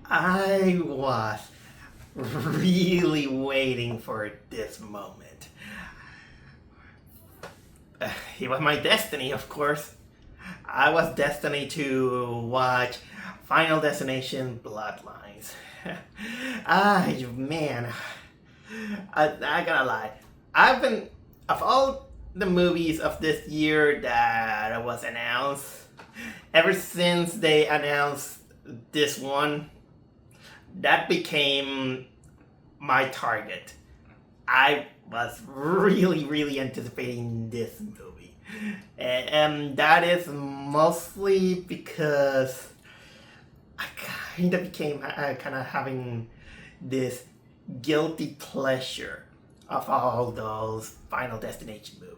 I was really waiting for this moment. It was my destiny, of course. I was destined to watch Final Destination Bloodlines. Man, I gotta lie. I've been, of all the movies of this year that was announced, ever since they announced this one, that became my target. I was really anticipating this movie. And that is mostly because I kind of became kind of having this guilty pleasure of all those Final Destination movies.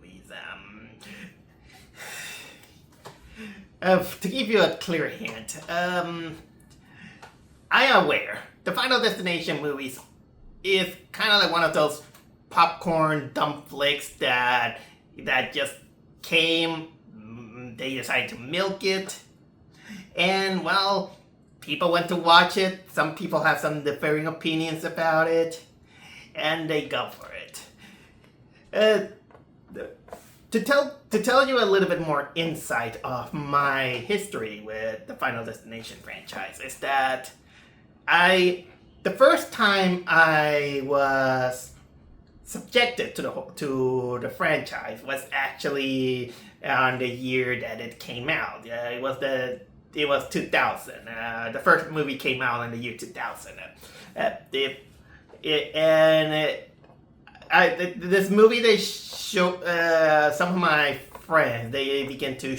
To give you a clear hint, I am aware the Final Destination movies is kind of like one of those popcorn dumb flicks that just came. They decided to milk it, and well, people went to watch it. Some people have some differing opinions about it, and they go for it. To tell you a little bit more insight of my history with the Final Destination franchise is that the first time I was subjected to the franchise was actually on the year that it came out. It was 2000. The first movie came out in the year 2000. This movie they show some of my friends they begin to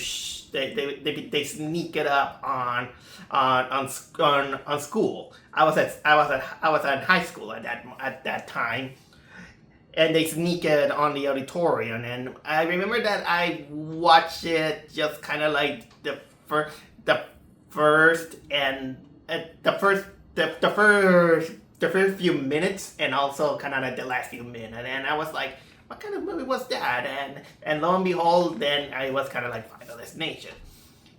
they sneak it up on school. I was at high school at that time, and they sneak it on the auditorium. And I remember that I watched it just kind of like the first few minutes, and also kind of like the last few minutes. And I was like, what kind of movie was that? And lo and behold, then I was kind of like Final Destination.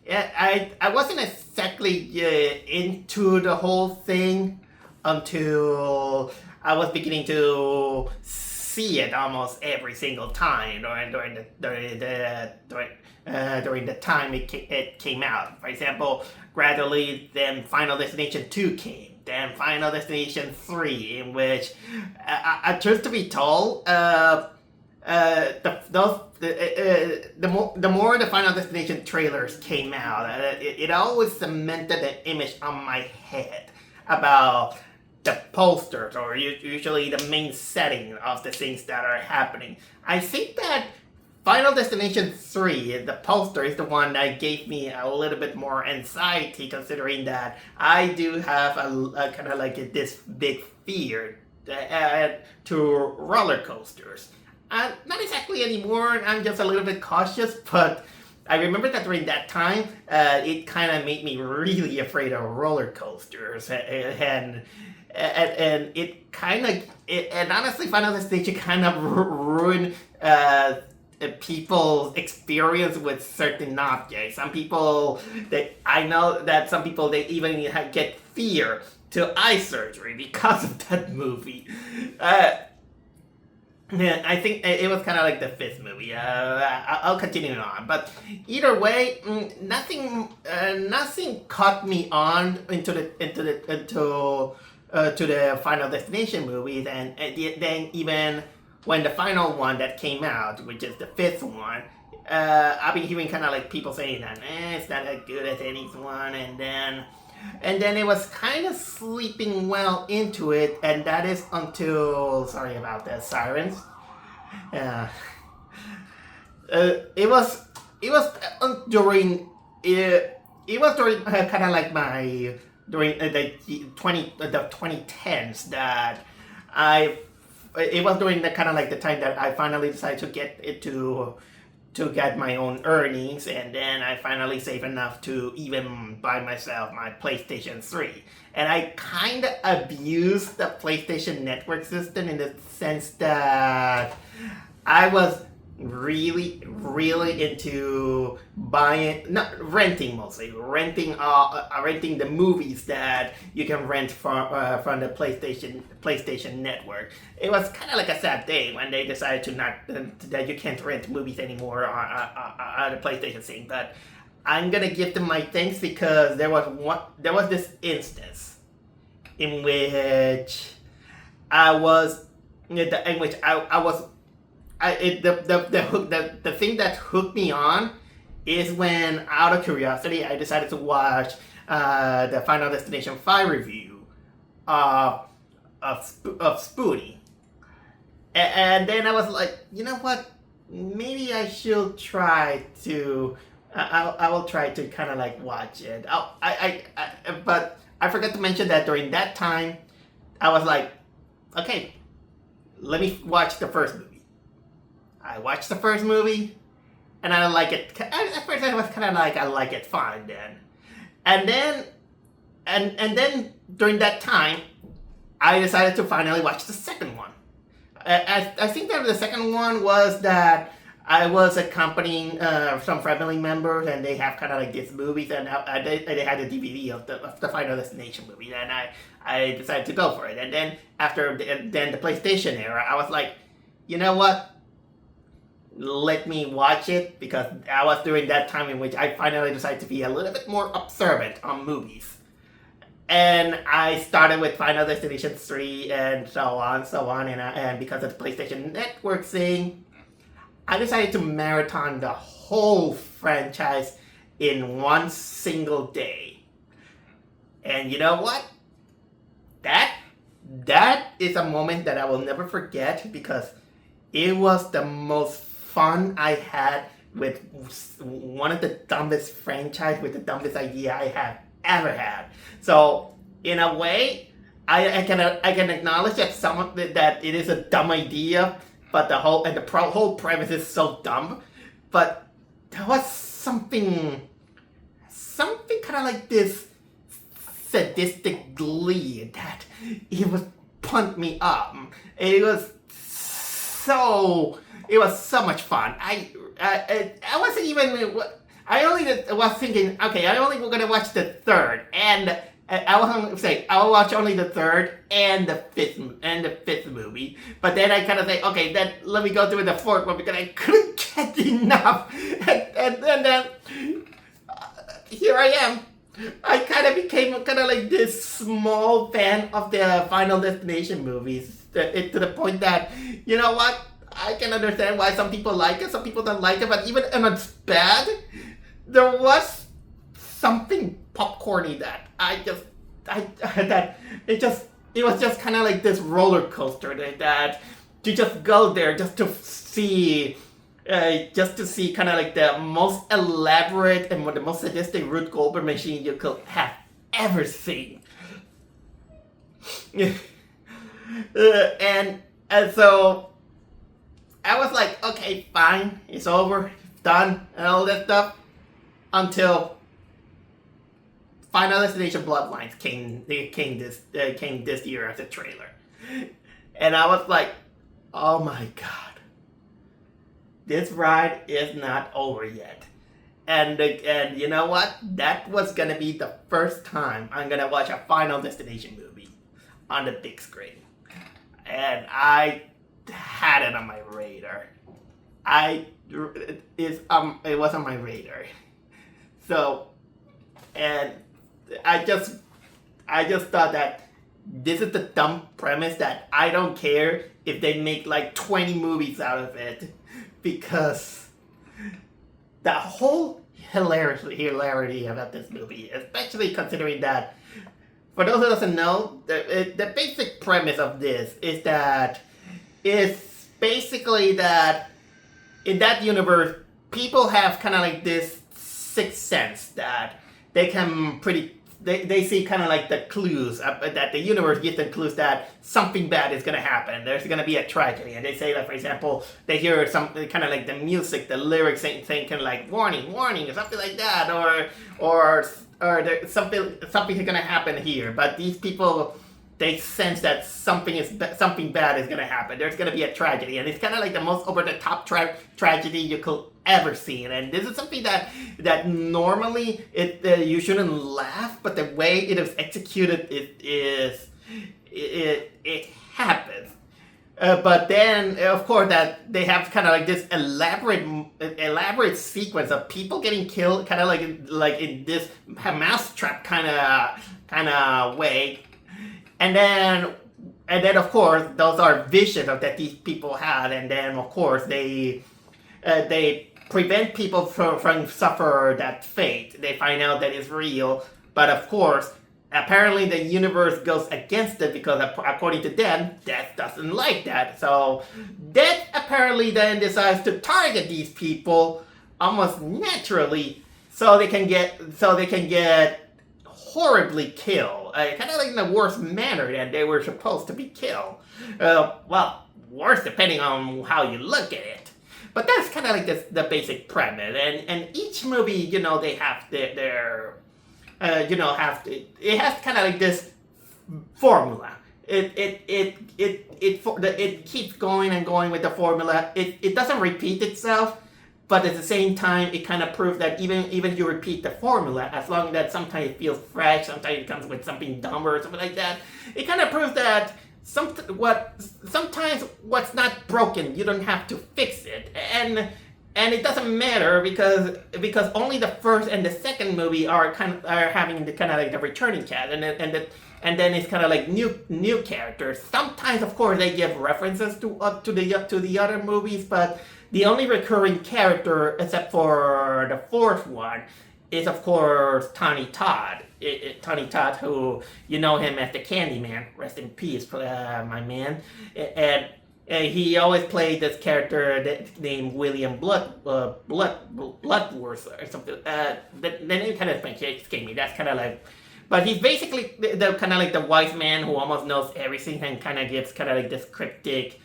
Yeah, I wasn't exactly into the whole thing until I was beginning to see it almost every single time during the time it came out. For example, gradually then Final Destination 2 came. Then Final Destination 3, in which, truth to be told, the more the Final Destination trailers came out, it always cemented an image on my head about the posters, or usually the main setting of the things that are happening. I think that Final Destination 3, the poster, is the one that gave me a little bit more anxiety, considering that I do have a kind of like this big fear to roller coasters. Not exactly anymore, I'm just a little bit cautious, but I remember that during that time, it kind of made me really afraid of roller coasters, and it kind of, and honestly, Final Destination kind of ruined people's experience with certain objects. Some people, I know that some people, they even get fear to eye surgery because of that movie. I think it was kind of like the fifth movie. I'll continue on, but either way, nothing caught me on into the Final Destination movies, and then even when the final one that came out, which is the fifth one, I've been hearing kind of like people saying that it's not as good as any one, and then it was kind of sleeping well into it, and that is until, sorry about the sirens. It was during kind of like my during the 2010s that it was during the kind of like the time that I finally decided to get it to get my own earnings, and then I finally saved enough to even buy myself my PlayStation 3. And I kind of abused the PlayStation Network system in the sense that I was really into not renting mostly, renting the movies that you can rent from the PlayStation Network. It was kind of like a sad day when they decided to not that you can't rent movies anymore on the PlayStation thing. But I'm gonna give them my thanks because there was this instance in which I was the thing that hooked me on is when, out of curiosity, I decided to watch the Final Destination 5 review of Spoonie. And then I was like, you know what? Maybe I should try to. I will try to kind of like watch it. But I forgot to mention that during that time, I was like, okay, let me watch the first movie. I watched the first movie, and I like it. At first, I was kind of like, I like it fine then, and then during that time, I decided to finally watch the second one. I think that the second one was that I was accompanying some family members, and they have kind of like these movies, and they had a DVD of the Final Destination movie, and I decided to go for it. And then after the PlayStation era, I was like, you know what? Let me watch it, because I was during that time in which I finally decided to be a little bit more observant on movies. And I started with Final Destination 3 and so on, and because of the PlayStation Network thing, I decided to marathon the whole franchise in one single day. And you know what? That is a moment that I will never forget, because it was the most fun I had with one of the dumbest franchise, with the dumbest idea I have ever had. So in a way, I can acknowledge that it is a dumb idea, but the whole premise is so dumb. But there was something kind of like this sadistic glee that it was pumped me up. It was so much fun. I wasn't even. I only was thinking, okay, I only gonna watch the third, and I was say I will watch only the third and the fifth movie. But then I kind of say, okay, then let me go through the fourth one, because I couldn't get enough. And then here I am. I kind of became like this small fan of the Final Destination movies, to the point that, you know what? I can understand why some people like it, some people don't like it, but even when it's bad, there was something popcorny that it was just kind of like this roller coaster that you just go there just to see kind of like the most elaborate and the most sadistic Rube Goldberg machine you could have ever seen. And so I was like, okay, fine, it's over, it's done, and all that stuff, until Final Destination Bloodlines came this year as a trailer, and I was like, oh my god, this ride is not over yet. And you know what? That was gonna be the first time I'm gonna watch a Final Destination movie on the big screen, and I had it on my radar. It was on my radar. So, and I just thought that this is the dumb premise that I don't care if they make like 20 movies out of it, because the whole hilarity about this movie, especially considering that, for those who doesn't know, the basic premise of this is that it's basically that in that universe, people have kind of like this sixth sense that they can they see kind of like the clues, that the universe gives them clues that something bad is going to happen. There's going to be a tragedy. And they say that, for example, they hear something kind of like the music, the lyrics saying kind of like warning, warning, or something like that. Or something's going to happen here. But these people, they sense that something bad is gonna happen. There's gonna be a tragedy, and it's kind of like the most over the top tragedy you could ever see. And this is something that normally you shouldn't laugh, but the way it is executed, it happens. But then, of course, that they have kind of like this elaborate sequence of people getting killed, kind of like in this mousetrap kind of way, and then of course those are visions that these people had, and then of course they prevent people from suffer that fate. They find out that it's real, but of course, apparently the universe goes against it because according to them, Death doesn't like that. So Death apparently then decides to target these people almost naturally, so they can get horribly killed, kind of like in the worst manner that they were supposed to be killed. Well, worse depending on how you look at it. But that's kind of like the basic premise, and each movie, they have their it has kind of like this formula. It keeps going and going with the formula. It doesn't repeat itself, but at the same time, it kind of proves that even you repeat the formula, as long as that sometimes it feels fresh, sometimes it comes with something dumber or something like that. It kind of proves that sometimes what's not broken, you don't have to fix it, and it doesn't matter because only the first and the second movie are having the kind of like the returning cast, and then it's kind of like new characters. Sometimes, of course, they give references to the other movies, but the only recurring character, except for the fourth one, is of course Tony Todd. Tony Todd, who you know him as the Candyman. Rest in peace, my man. And he always played this character named William Bloodworth or something. The name kind of escaped me. That's kind of like, but he's basically the kind of like the wise man who almost knows everything and kind of gives kind of like this cryptic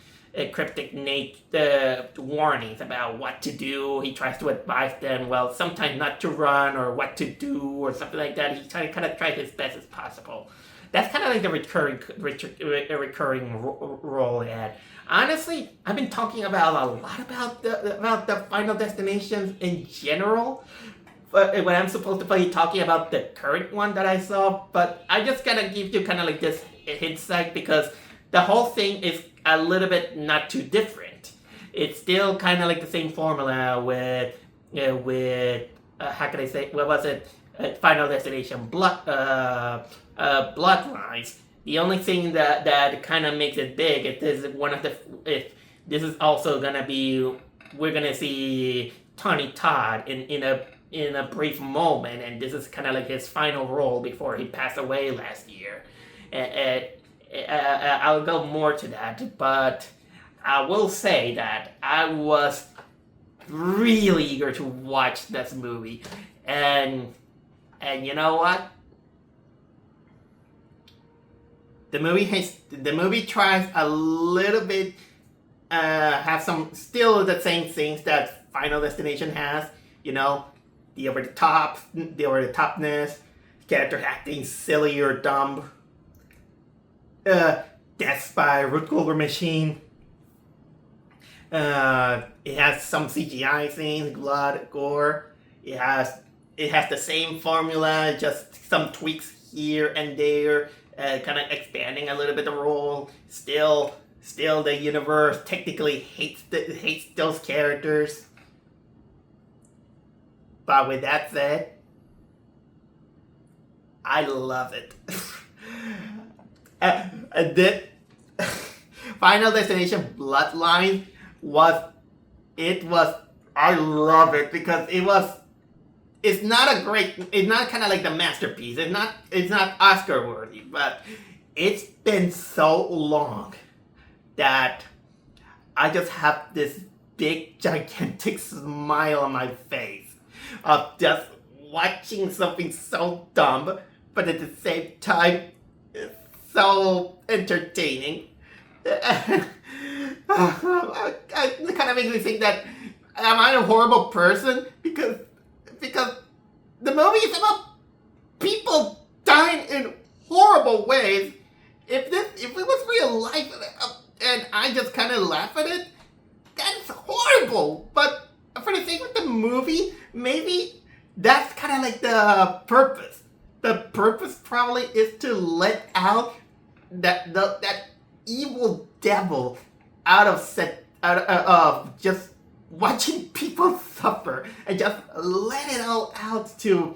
warnings about what to do. He tries to advise them, well, sometimes not to run or what to do or something like that. He kind of tries his best as possible. That's kind of like the recurring role he had. Honestly, I've been talking a lot about the Final Destinations in general, but when I'm supposed to be talking about the current one that I saw, but I just gotta give you kind of like this insight because the whole thing is a little bit not too different. It's still kind of like the same formula with how can I say, what was it? Final Destination Bloodlines. The only thing that kind of makes it big is this is also gonna be, we're gonna see Tony Todd in a brief moment, and this is kind of like his final role before he passed away last year. I'll go more to that, but I will say that I was really eager to watch this movie, and you know what? The movie tries a little bit, have some still the same things that Final Destination has. The over the topness, character acting silly or dumb. Death by Ruth Goldberg machine. It has some CGI things, blood, gore. It has the same formula, just some tweaks here and there, kind of expanding a little bit the role. Still the universe technically hates those characters. But with that said, I love it. Final Destination Bloodline I love it because it's not kind of like the masterpiece. It's not Oscar worthy, but it's been so long that I just have this big gigantic smile on my face of just watching something so dumb, but at the same time so entertaining. It kind of makes me think that am I a horrible person because the movie is about people dying in horrible ways, if it was real life, and I just kind of laugh at it, that's horrible. But for the sake of the movie, maybe that's kind of like the purpose. The purpose probably is to let out that evil devil out of just watching people suffer and just let it all out to,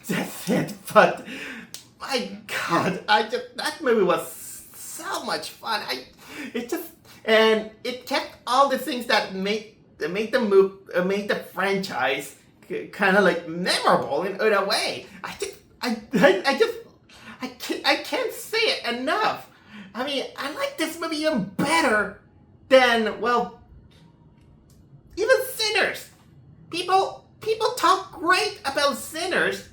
that's it. But my God, that movie was so much fun. It kept all the things that make the franchise kind of like memorable in a way. I can't say it enough. I mean, I like this movie even better than, well, even Sinners. People talk great about Sinners,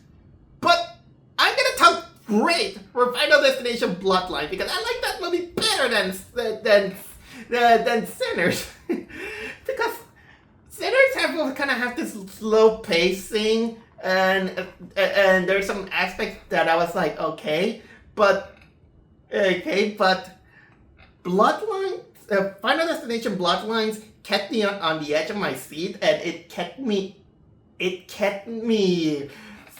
but I'm gonna talk great for Final Destination Bloodline because I like that movie better than Sinners. Because Sinners kind of have this slow pacing, and there's some aspects that I was like, okay, but Bloodlines, Final Destination Bloodlines kept me on the edge of my seat, and it kept me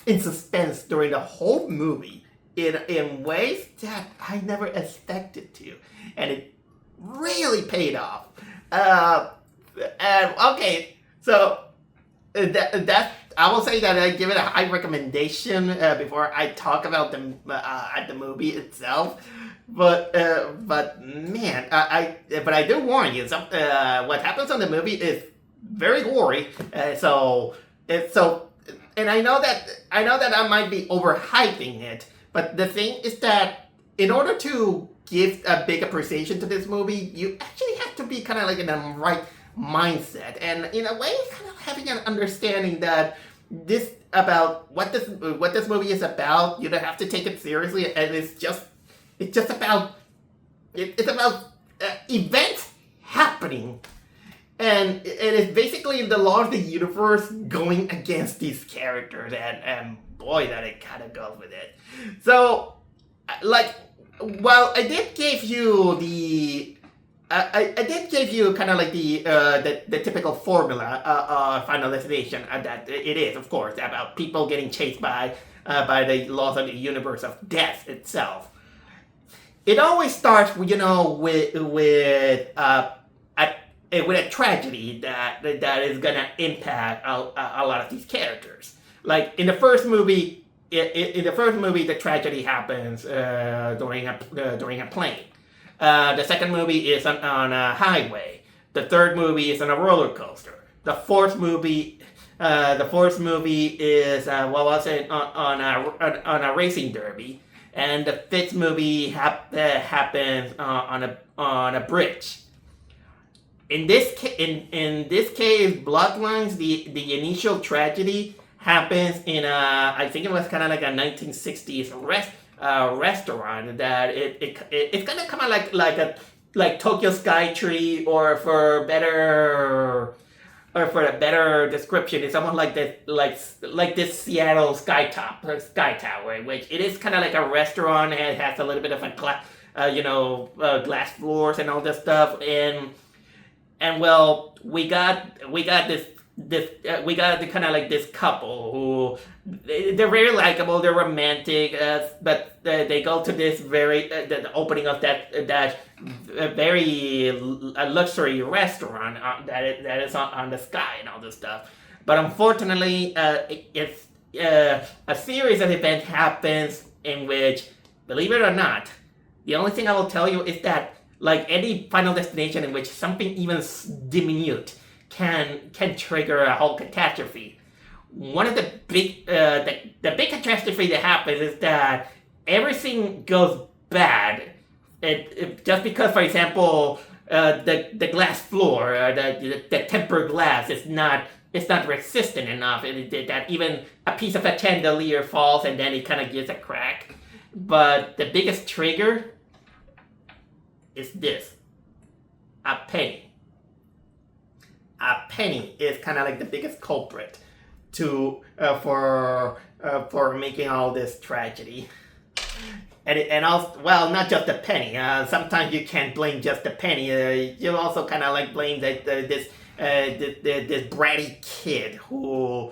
in suspense during the whole movie in ways that I never expected to, and it really paid off. And okay, so that I will say that I give it a high recommendation before I talk about the movie itself. But man, I do warn you. What happens on the movie is very gory. And I know that I might be overhyping it. But the thing is that in order to give a big appreciation to this movie, you actually have to be kind of like in the right mindset, and in a way, kind of having an understanding that what this movie is about. You don't have to take it seriously, and it's about events happening, and it is basically the law of the universe going against these characters, and boy, that it kind of goes with it. So, well, I did give you kind of like the typical formula Final Destination that it is, of course, about people getting chased by the laws of the universe of death itself. It always starts, with a tragedy that is gonna impact a lot of these characters. Like in the first movie. The tragedy happens during a plane. The second movie is on a highway. The third movie is on a roller coaster. The fourth movie is on a racing derby, and the fifth movie happens on a bridge. In this case, Bloodlines, the initial tragedy happens in I think it was kind of like a 1960s restaurant that it's kind of like Tokyo Skytree, or for a better description, it's almost like this Seattle Sky Tower, which it is kind of like a restaurant, and it has a little bit of a glass floors and all this stuff, and well, we got kind of like this couple who they're very likable, they're romantic, but they go to this the opening of that very luxury restaurant that is on the sky and all this stuff. But unfortunately, it's a series of events happens in which, believe it or not, the only thing I will tell you is that, like any Final Destination in which something even diminutive can trigger a whole catastrophe. One of the big big catastrophe that happens is that everything goes bad. Just because, for example, the glass floor, the tempered glass is not resistant enough. That even a piece of a chandelier falls and then it kind of gives a crack. But the biggest trigger is this: a penny. A penny is kind of like the biggest culprit for making all this tragedy. and also, well, not just the penny. Sometimes you can't blame just the penny. You also kind of like blame this bratty kid who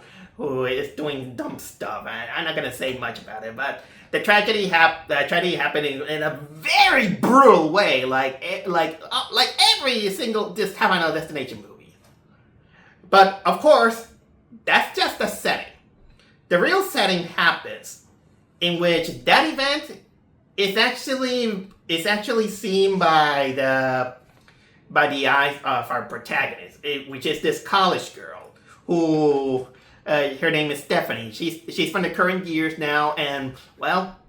is doing dumb stuff. I'm not gonna say much about it, but the tragedy happened in a very brutal way, like every single just Have Final Destination movie. But of course, that's just the setting. The real setting happens in which that event is actually seen by the eyes of our protagonist, which is this college girl who her name is Stephanie. She's from the current years now, and well,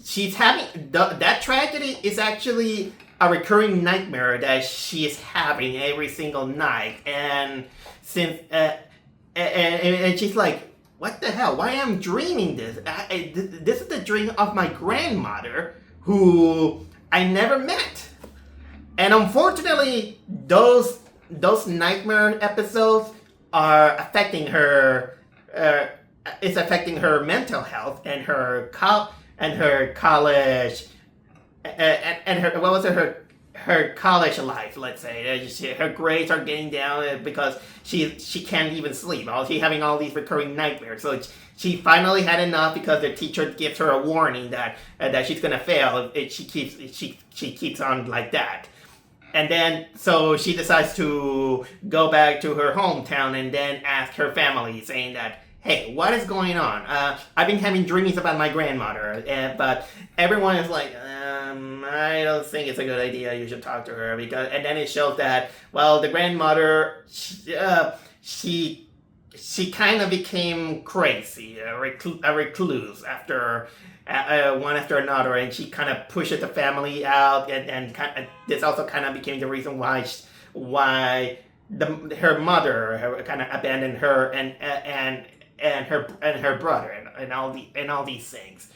she's having that tragedy is actually a recurring nightmare that she is having every single night, and since and she's like, what the hell? Why am I dreaming this? This is the dream of my grandmother, who I never met. And unfortunately, those nightmare episodes are affecting her. It's affecting her mental health and her college and her what was it, her college life. Let's say her grades are getting down because she can't even sleep. She's having all these recurring nightmares. So she finally had enough because the teacher gives her a warning that she's gonna fail if she keeps on like that. And then, so she decides to go back to her hometown and then ask her family, saying that, hey, what is going on? I've been having dreams about my grandmother, but everyone is like, I don't think it's a good idea. You should talk to her. And then it shows that, well, the grandmother, she kind of became crazy, a recluse after one after another, and she kind of pushes the family out, and this also kind of became the reason why her mother kind of abandoned her and her brother and all these things.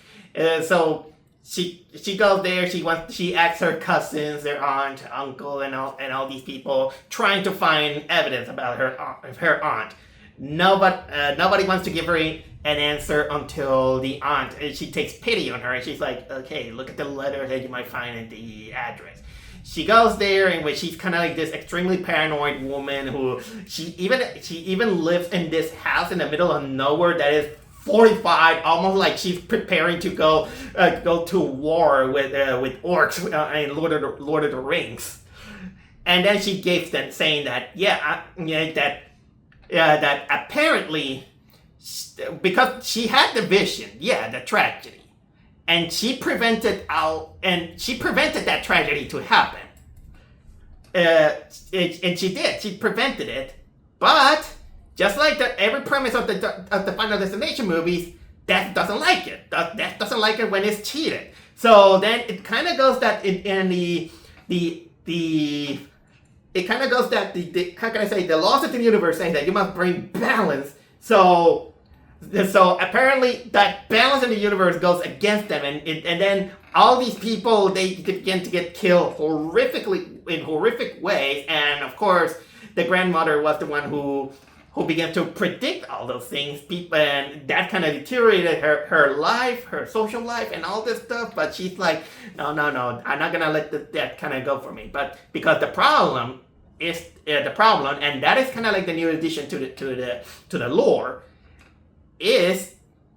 So she goes there. She asks her cousins, their aunt, uncle, and all these people, trying to find evidence about her aunt. Nobody wants to give her an answer until the aunt. She takes pity on her, and she's like, okay, look at the letter that you might find in the address. She goes there, in which she's kind of like this extremely paranoid woman who she even lives in this house in the middle of nowhere that is fortified, almost like she's preparing to go to war with orcs in Lord of the Rings. And then she gives them, saying that that apparently, because she had the vision, the tragedy, and she prevented that tragedy to happen. And she did. She prevented it. But just like every premise of the Final Destination movies, Death doesn't like it. Death doesn't like it when it's cheated. So then it kind of goes that how can I say, the laws of the universe saying that you must bring balance. So apparently that balance in the universe goes against them, and then all these people, they begin to get killed in horrific ways. And of course, the grandmother was the one who began to predict all those things. And that kind of deteriorated her life, her social life, and all this stuff. But she's like, no, I'm not gonna let that kind of go for me. But because the problem is and that is kind of like the new addition to the lore, is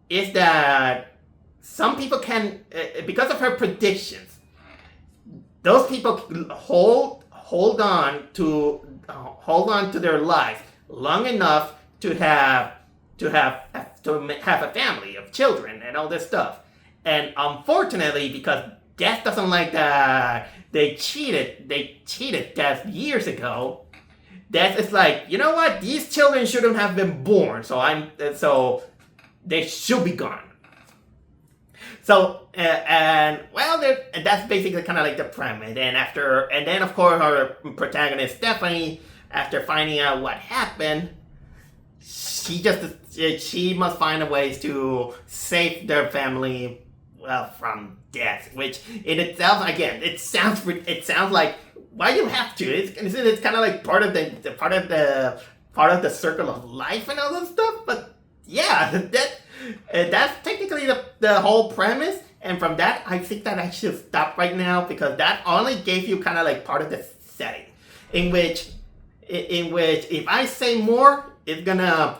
that some people can, because of her predictions, those people hold on to their lives long enough to have a family of children and all this stuff. And unfortunately, because Death doesn't like that, they cheated Death years ago. Death is like, you know what? These children shouldn't have been born, so they should be gone. So that's basically kind of like the premise. And then of course our protagonist Stephanie, after finding out what happened, she must find a ways to save their family, well, from death. Which in itself, again, it sounds like, why do you have to? It's kind of like part of the circle of life and all that stuff. But yeah, that's technically the whole premise. And from that, I think that I should stop right now because that only gave you kind of like part of the setting, in which if I say more, it's gonna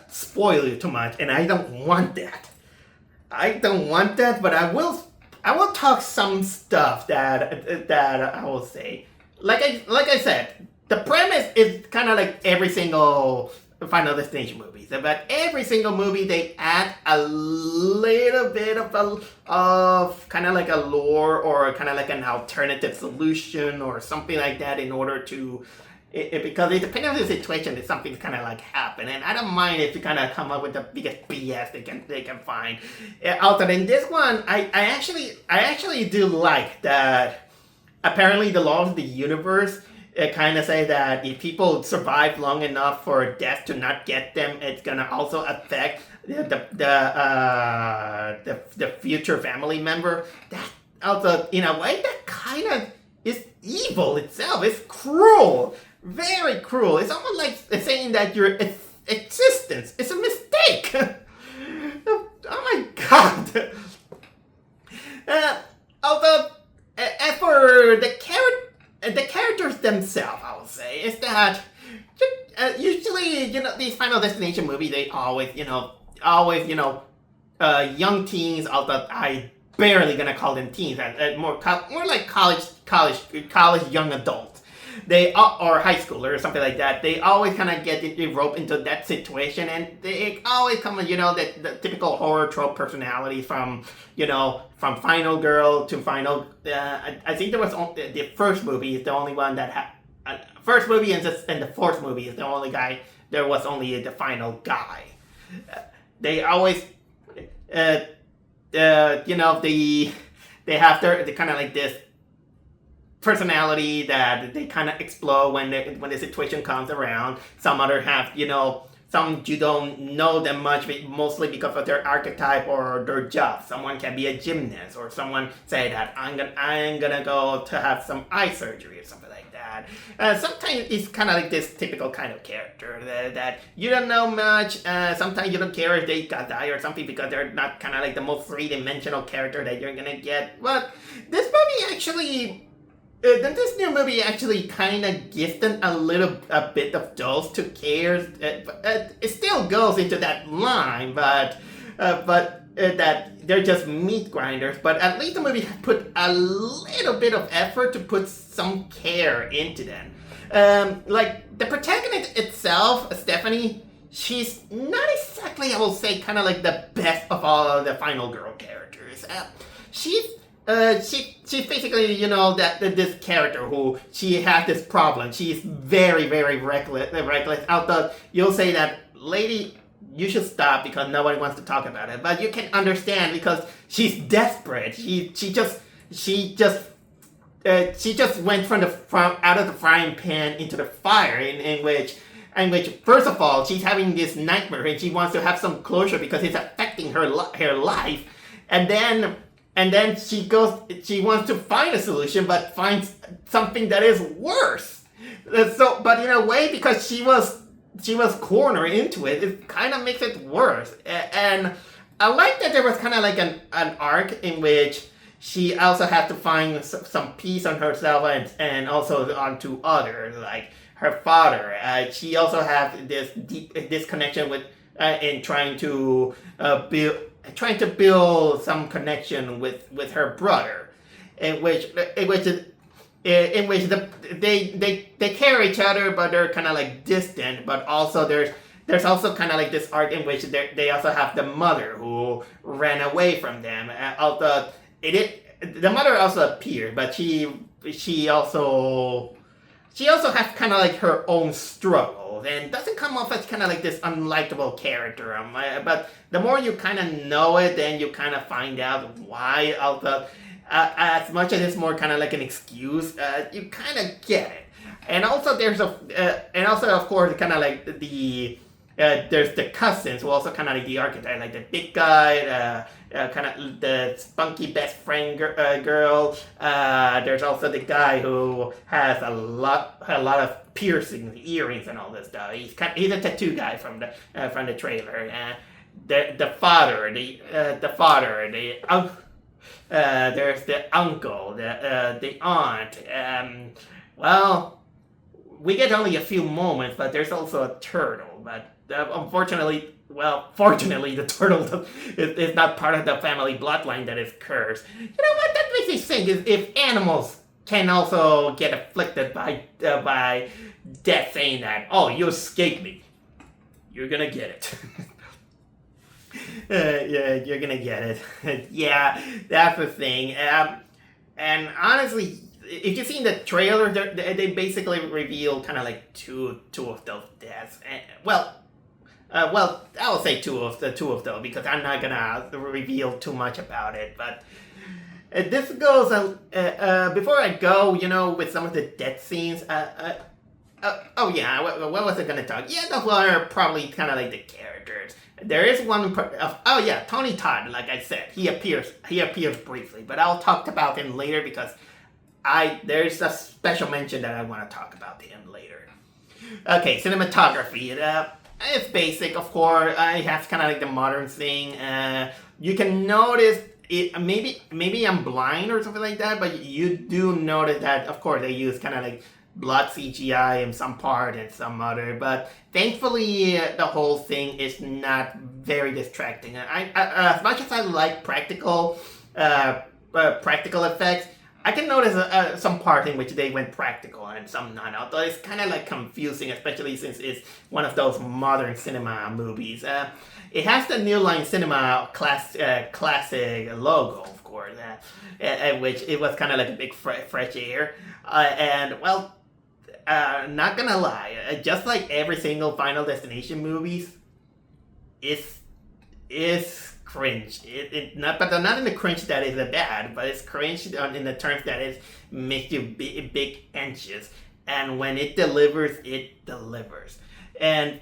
spoil you too much, and I don't want that. But I will talk some stuff that I will say. Like I said, the premise is kind of like every single Final Destination movies. But every single movie they add a little bit of kind of like a lore or kind of like an alternative solution or something like that in order to. Because it depends on the situation, if something's kind of like happen, and I don't mind if you kind of come up with the biggest BS they can find. Also, in this one, I actually do like that. Apparently, the laws of the universe kind of say that if people survive long enough for death to not get them, it's gonna also affect the future family member. That also, in a way, that kind of is evil itself. It's cruel. Very cruel. It's almost like saying that your existence is a mistake. Oh my god. Although, as for the characters themselves, I would say, is that usually, these Final Destination movies, they always, young teens, although I barely gonna call them teens, more like college young adults. They or high schoolers or something like that. They always kind of get roped into that situation, and they always come, the typical horror trope personality from Final Girl to Final. I think there was the first movie is the only one that had. First movie and the fourth movie is the only guy. There was only the final guy. They always. They have their kind of like this personality that they kind of explode when the situation comes around. Some other have, some you don't know them much, mostly because of their archetype or their job. Someone can be a gymnast, or someone say that I'm gonna go to have some eye surgery or something like that. Sometimes it's kind of like this typical kind of character that you don't know much. Sometimes you don't care if they die or something because they're not kind of like the most three-dimensional character that you're gonna get. But this movie actually. This new movie actually kind of gives them a bit of those two cares. It still goes into that line, but that they're just meat grinders. But at least the movie put a little bit of effort to put some care into them. Like the protagonist itself, Stephanie, she's not exactly, I will say, kind of like the best of all of the Final Girl characters. She's basically, this character who she has this problem. She's very, very reckless. Although you'll say that, lady, you should stop because nobody wants to talk about it. But you can understand because she's desperate. She just went from out of the frying pan into the fire. In which first of all, she's having this nightmare and she wants to have some closure because it's affecting her life, and then she wants to find a solution, but finds something that is worse. But in a way, because she was cornered into it, it kind of makes it worse. And I like that there was kind of like an arc in which she also had to find some peace on herself and also onto others, like her father. She also had this connection with in trying to build some connection with her brother, in which they care each other, but they're kind of like distant. But also there's also kind of like this arc in which they also have the mother who ran away from them. Although the mother also appeared, but she also has kind of like her own struggles and doesn't come off as kind of like this unlikable character. But the more you kind of know it, then you kind of find out why. Although, as much as it's more kind of like an excuse, you kind of get it. And also of course, kind of like there's the cousins who also kind of like the archetype, like the big guy, kind of the spunky best friend girl. There's also the guy who has a lot of piercings, earrings, and all this stuff. He's a tattoo guy from the trailer. the father, there's the uncle, the aunt. Well, we get only a few moments, but there's also a turtle. But unfortunately, fortunately, the turtle is not part of the family bloodline that is cursed. You know what? That makes me think is if animals can also get afflicted by death, saying that, oh, you escaped me, you're gonna get it. Yeah, you're gonna get it. Yeah, that's the thing. And honestly, if you've seen the trailer, they basically reveal kind of like two of those deaths. And, I will say two of those because I'm not gonna reveal too much about it. But this goes. Before I go, with some of the death scenes. Oh yeah, what was I gonna talk? Yeah, those were probably kind of like the characters. There is one. Oh yeah, Tony Todd. Like I said, he appears briefly, but I'll talk about him later because there's a special mention that I want to talk about him later. Okay, cinematography. It's basic, of course. It has kind of like the modern thing. You can notice it. Maybe I'm blind or something like that, but you do notice that, of course, they use kind of like blood CGI in some part and some other, but thankfully the whole thing is not very distracting. I as much as I like practical effects, I can notice some part in which they went practical and some not. Although it's kind of like confusing, especially since it's one of those modern cinema movies. It has the New Line Cinema classic logo, of course, which it was kind of like a big fresh air. And well, not gonna lie, just like every single Final Destination movies, it's cringe. But not in the cringe that is bad, but it's cringe in the terms that it makes you big anxious. And when it delivers, and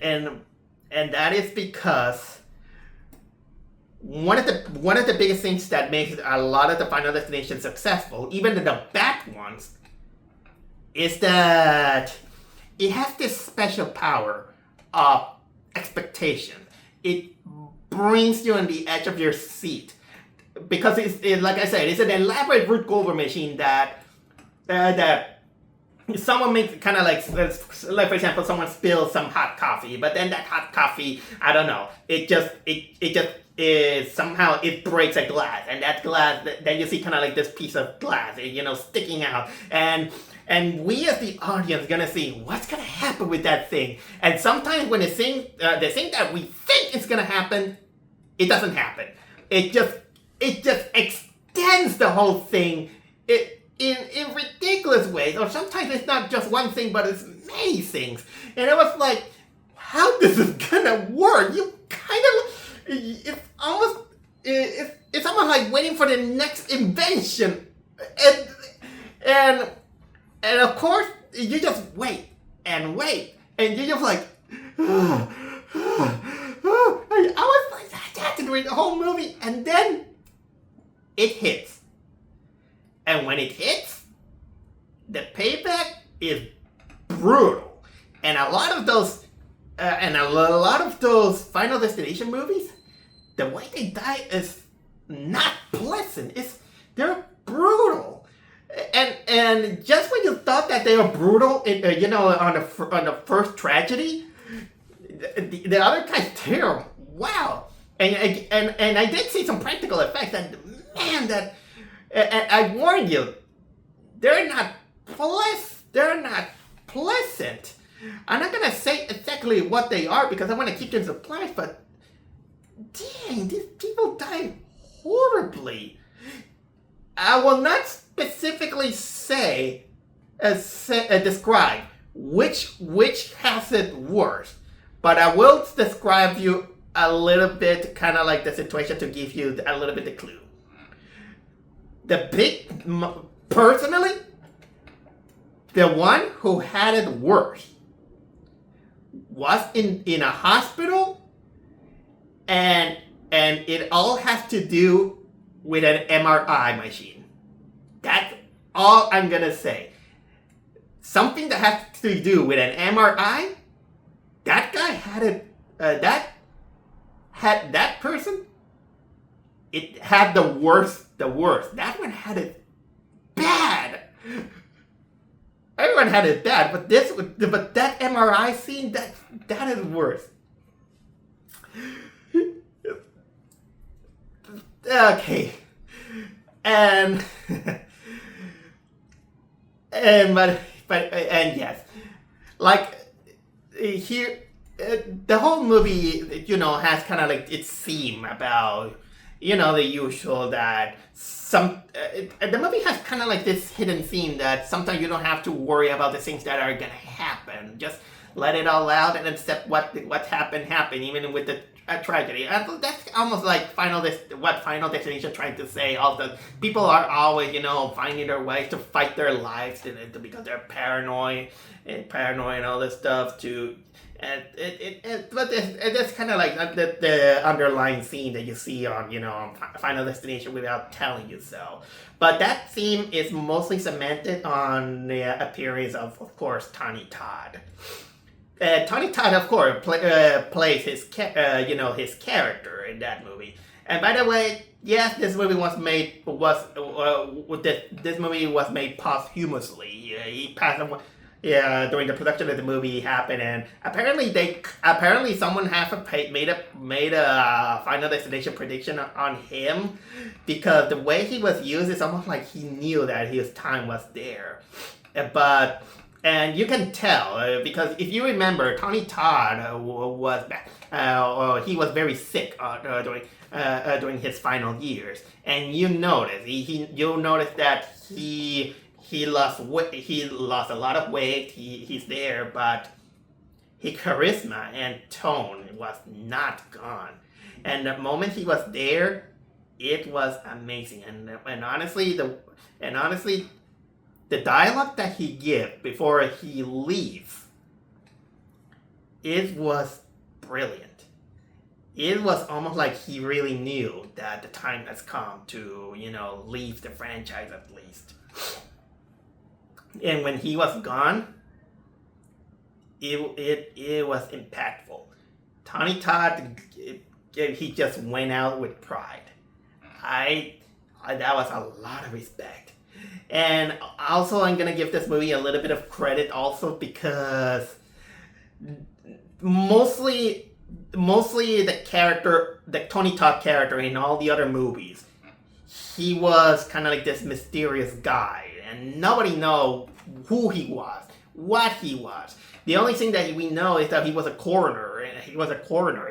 that is because one of the biggest things that makes a lot of the Final Destination successful, even the bad ones, is that it has this special power of expectation. It brings you on the edge of your seat because it's like I said, it's an elaborate Rube Goldberg machine that someone makes kind of like for example, someone spills some hot coffee, but then that hot coffee, I don't know, it just is somehow it breaks a glass, and that glass, then you see kind of like this piece of glass, sticking out, and we as the audience gonna see what's gonna happen with that thing. And sometimes when the thing that we think is gonna happen, it doesn't happen. It just extends the whole thing in ridiculous ways. Or sometimes it's not just one thing, but it's many things. And it was like, how this is gonna work? You kind of, it's almost like waiting for the next invention, and of course, you just wait, and you're just like, I was like that during the whole movie, and then it hits. And when it hits, the payback is brutal. And a lot of those Final Destination movies, the way they die is not pleasant. They're brutal. And just when you thought that they were brutal, on the first tragedy, the other guy's terrible. Wow. And I did see some practical effects, and man, and I warn you, they're not pleasant. I'm not gonna say exactly what they are because I want to keep them surprised, but dang, these people die horribly. I will not specifically describe which has it worse, but I will describe you a little bit, kind of like the situation, to give you a little bit of clue. Personally, the one who had it worse was in a hospital, and it all has to do with an MRI machine. That's all I'm gonna say. Something that has to do with an MRI. That guy had it. That had that person, it had the worst. That one had it bad. Everyone had it bad, but that MRI scene, that is worse. Okay, and and yes, like here, the whole movie, has kind of like its theme about, the usual that the movie has kind of like this hidden theme that sometimes you don't have to worry about the things that are gonna happen. Just let it all out and accept what happened, even with the tragedy. And that's almost like what Final Destination tried to say. Also, people are always, finding their ways to fight their lives because they're paranoid and all this stuff too. And that's kind of like the underlying theme that you see on, Final Destination without telling you so. But that theme is mostly cemented on the appearance of course, Tony Todd. Tony Todd, of course, plays his character in that movie. And by the way, yes, this movie was made posthumously. He passed away. Yeah, during the production of the movie happened, and apparently someone made a Final Destination prediction on him, because the way he was used is almost like he knew that his time was there, and you can tell because if you remember, Tony Todd he was very sick during his final years, and you'll notice that he lost a lot of weight. He's there, but his charisma and tone was not gone. And the moment he was there, it was amazing. And honestly, the dialogue that he gave before he leaves, it was brilliant. It was almost like he really knew that the time has come to, leave the franchise at least. And when he was gone, it was impactful. Tony Todd, he just went out with pride. That was a lot of respect. And also, I'm gonna give this movie a little bit of credit also because mostly the Tony Todd character in all the other movies, he was kind of like this mysterious guy, and nobody know who he was, what he was. The only thing that we know is that he was a coroner,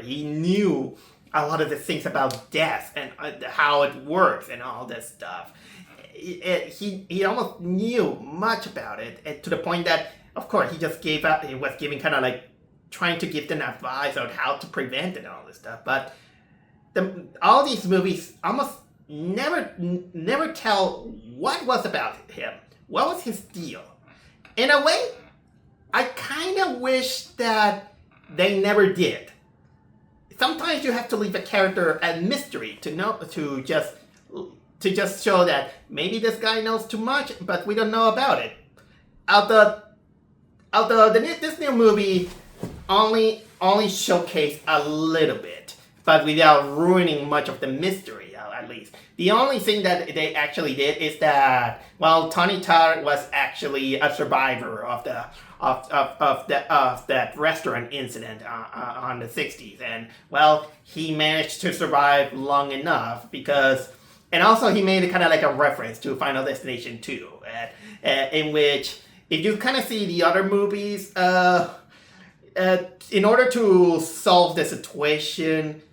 He knew a lot of the things about death and how it works and all this stuff. He almost knew much about it, and to the point that, of course, he just gave up. He was giving kind of like trying to give them advice on how to prevent it and all this stuff. But all these movies almost never tell what was about him. What was his deal? In a way, I kind of wish that they never did. Sometimes you have to leave a character a mystery to just show that maybe this guy knows too much, but we don't know about it. Although this new movie only showcased a little bit, but without ruining much of the mystery, at least. The only thing that they actually did is that, Tony Todd was actually a survivor of that restaurant incident on the 60s, and he managed to survive long enough because. And also, he made it kind of like a reference to Final Destination 2, in which, if you kind of see the other movies, in order to solve the situation,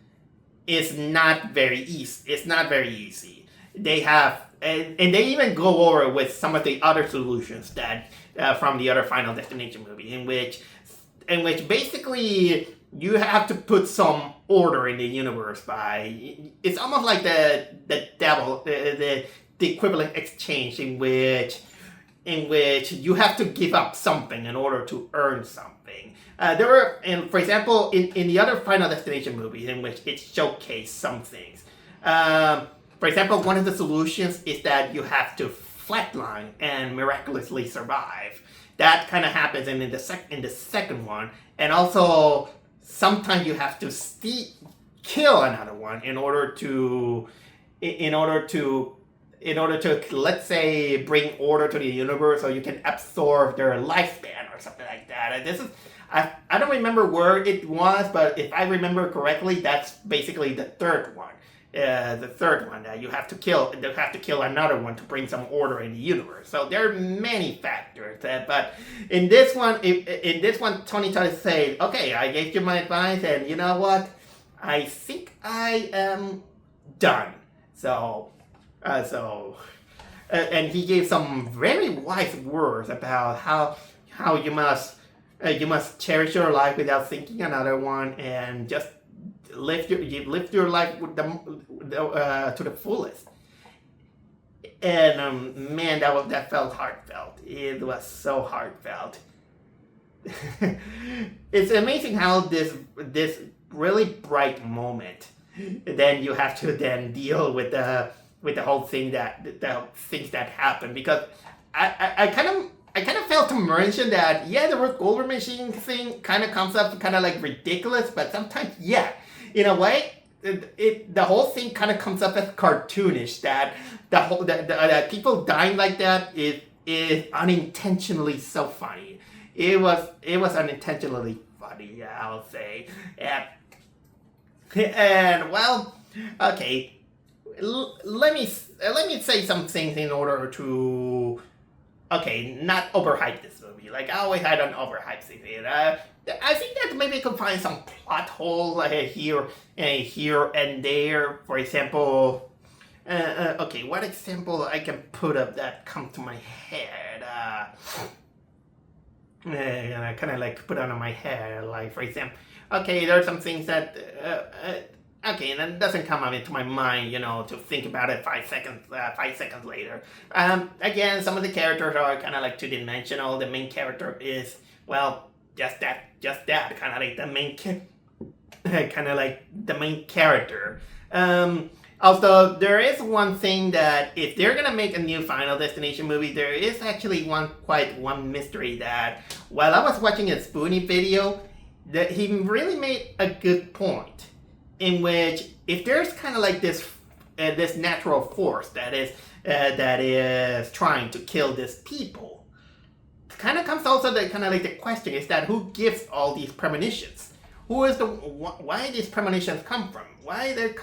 it's not very easy. They have, and they even go over with some of the other solutions that from the other Final Destination movie, in which basically you have to put some order in the universe it's almost like the equivalent exchange in which you have to give up something in order to earn something. For example, in the other Final Destination movies, in which it showcased some things. For example, one of the solutions is that you have to flatline and miraculously survive. That kind of happens in the second one, and also sometimes you have to kill another one in order to let's say bring order to the universe, so you can absorb their lifespan or something like that. And this is I don't remember where it was, but if I remember correctly, that's basically the third one. The third one that you have to kill another one to bring some order in the universe. So there are many factors, but in this one, Tony Todd said, "Okay, I gave you my advice, and you know what? I think I am done." And he gave some very wise words about how you must cherish your life without thinking another one, and just live your life with to the fullest. And man, that felt heartfelt. It was so heartfelt. It's amazing how this really bright moment, then you have to then deal with the whole thing the things that happen, because I kind of failed to mention that the Ruth Goldberg machine thing kind of comes up kind of like ridiculous, but sometimes in a way the whole thing kind of comes up as cartoonish, that that people dying like that is unintentionally so funny. It was unintentionally funny, I'll say. And well, okay. Let me say some things in order to not overhype this movie. Like I always had an overhype thing. I think that maybe I could find some plot holes here and there. For example, what example I can put up that comes to my head? And I kind of like put on my head. Like for example, there are some things that that doesn't come up into my mind, to think about it 5 seconds later. Again, some of the characters are kind of like two-dimensional. The main character is, well, just that, kind of like the main character. Also, there is one thing that if they're gonna make a new Final Destination movie, there is actually one mystery that while I was watching a Spoonie video, that he really made a good point, in which if there's kind of like this natural force that is trying to kill these people, it kind of comes also the kind of like the question is that who gives all these premonitions? Who is why these premonitions come from? Why they're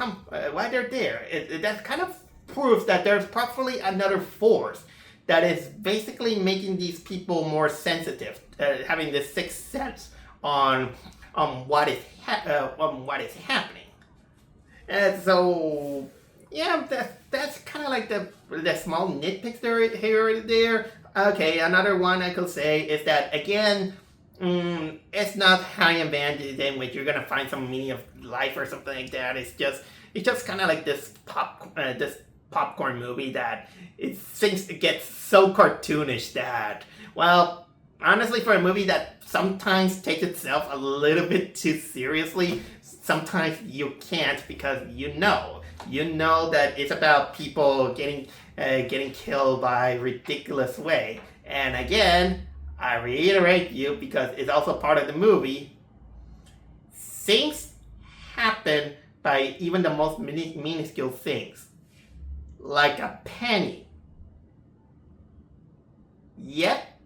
there? That kind of proves that there's probably another force that is basically making these people more sensitive, having this sixth sense on what is happening. And so, that's kind of like the small nitpicks here and there. Okay, another one I could say is that, again, it's not high advantage in which you're gonna find some meaning of life or something like that. It's just kind of like this popcorn movie that it gets so cartoonish that, well, honestly, for a movie that sometimes takes itself a little bit too seriously, sometimes you can't, because you know that it's about people getting killed by ridiculous way. And again, I reiterate you, because it's also part of the movie, things happen by even the most minuscule things, like a penny. Yet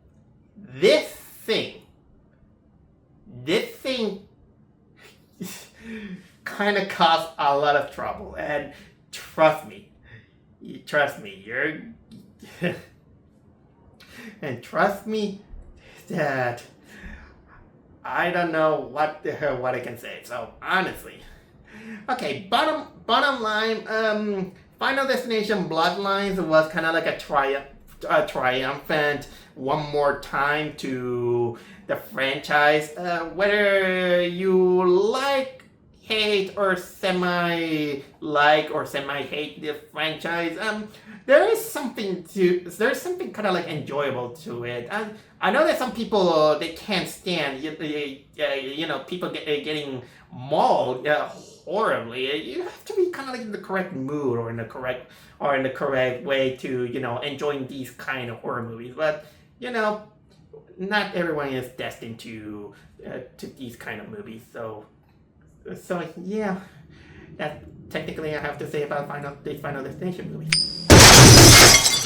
this thing kind of caused a lot of trouble, and trust me, and trust me that I don't know what I can say. So honestly, okay, bottom line, Final Destination Bloodlines was kind of like a triumphant one more time to the franchise. Whether you hate or semi-like or semi-hate the franchise, there's something kind of like enjoyable to it. I know that some people they can't stand people getting mauled horribly. You have to be kind of like in the correct mood or in the correct way to enjoying these kind of horror movies. But not everyone is destined to these kind of movies. So yeah. That's technically I have to say about these Final Destination movies.